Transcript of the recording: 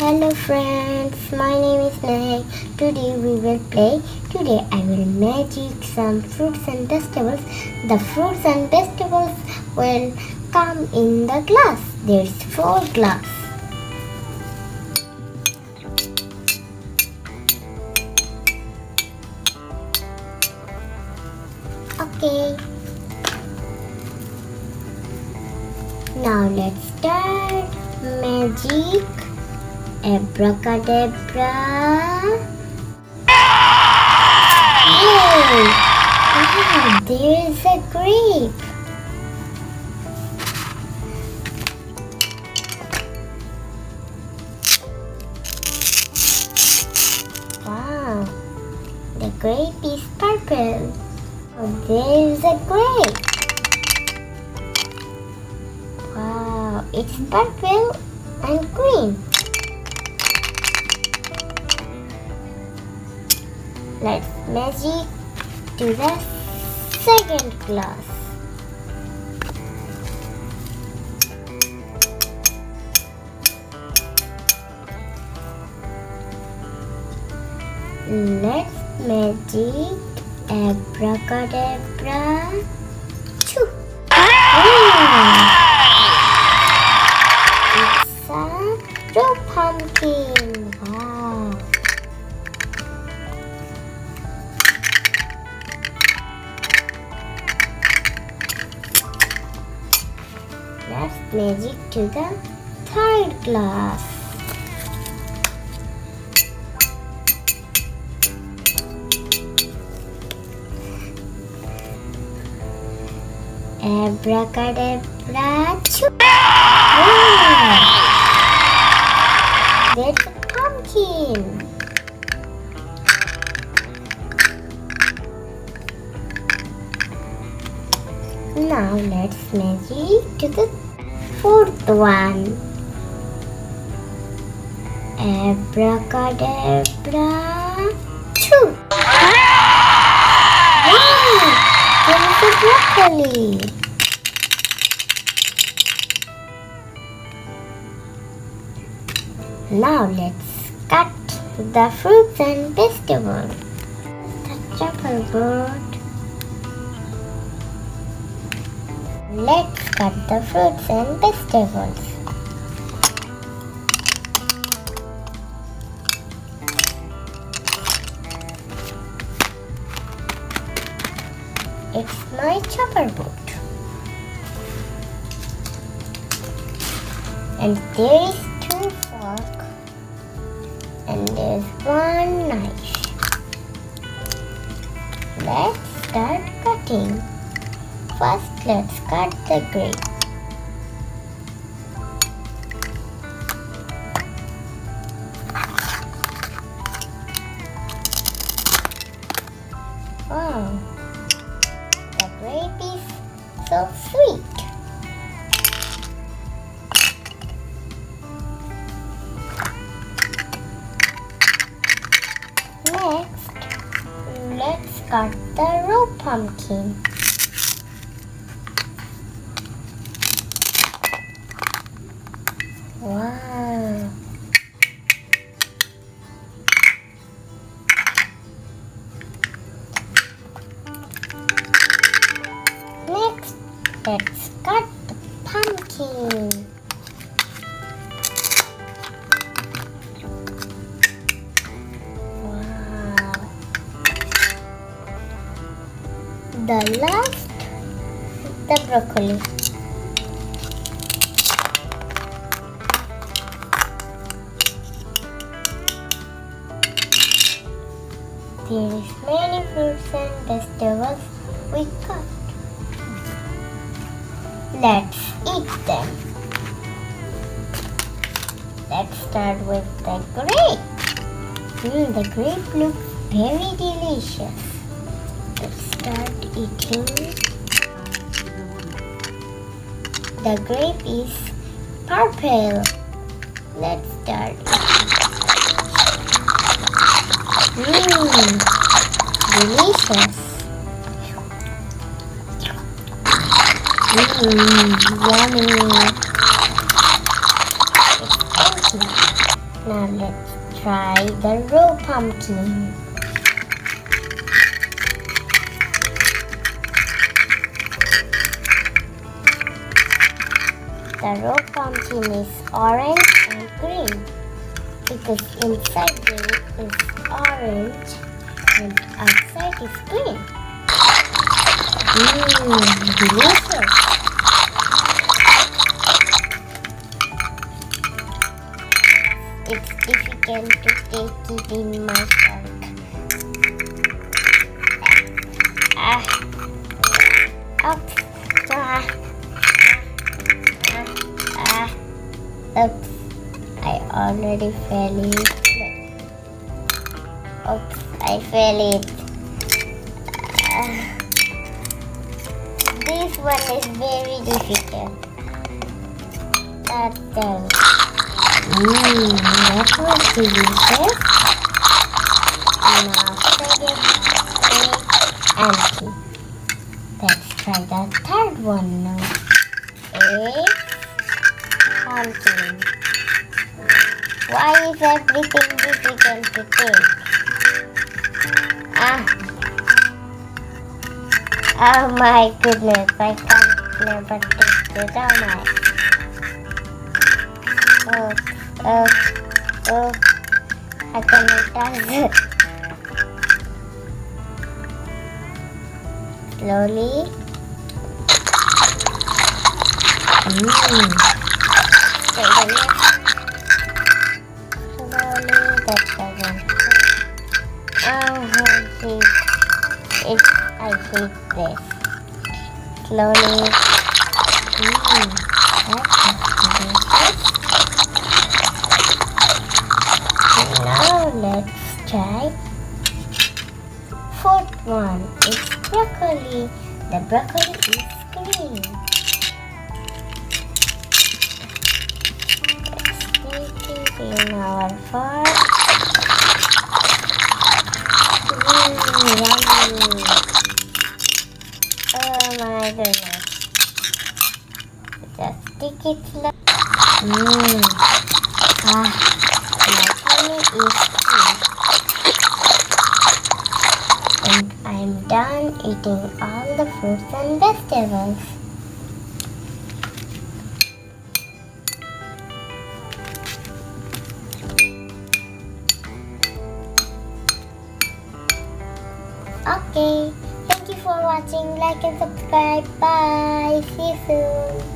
Hello friends, my name is Mehek. Today we will play. Today I will magic some fruits and vegetables. The fruits and vegetables will come in the glass. There's 4 glass. Okay. Now let's start magic. Abracadabra. Yay! Wow, there is a grape. Wow, the grape is purple. Oh, there is a grape. Wow, it's purple and green. Let's magic to the second glass. Let's magic abracadabra. Choo! It's a raw pumpkin. Wow! Let's magic to the third glass. Abracadabra. Choo! Wow! There's a pumpkin. Now let's magic to the fourth one. Abracadabra. Choo! Wow! There is a broccoli. Now let's cut the fruits and vegetables. The chopper board. Let's cut the fruits and vegetables. It's my chopper board. And there is 2 forks. And there's 1 knife. Let's start cutting. First, let's cut the grape. Wow, the grape is so sweet. Next, let's cut the raw pumpkin. Wow! Next, let's cut the pumpkin. Wow! The last, the broccoli. There is many fruits and vegetables we cut. Let's eat them. Let's start with the grape. The grape looks very delicious. Let's start eating. The grape is purple. Let's start eating. Delicious. Yummy. It's tasty. Now let's try the raw pumpkin. The raw pumpkin is orange and green because inside it is orange and outside is green. Delicious! It's difficult to take it in my fork. Oops! Oops! I already fell it. Oops! I fell it. This one is very difficult. That's done. That was delicious. Now second egg empty. Let's try the third one now. Egg pumpkin. Why is everything difficult to take? Oh my goodness, I can't never take it down. I cannot touch it. Slowly. Take the next. Slowly, that doesn't. I hate this. Slowly. Now let's try fourth one. It's broccoli. The broccoli is green. Let's take it in our fork. Yummy. Oh my goodness. Just stick it slow. My tummy is full. And I'm done eating all the fruits and vegetables. Okay, thank you for watching. Like and subscribe. Bye. See you soon.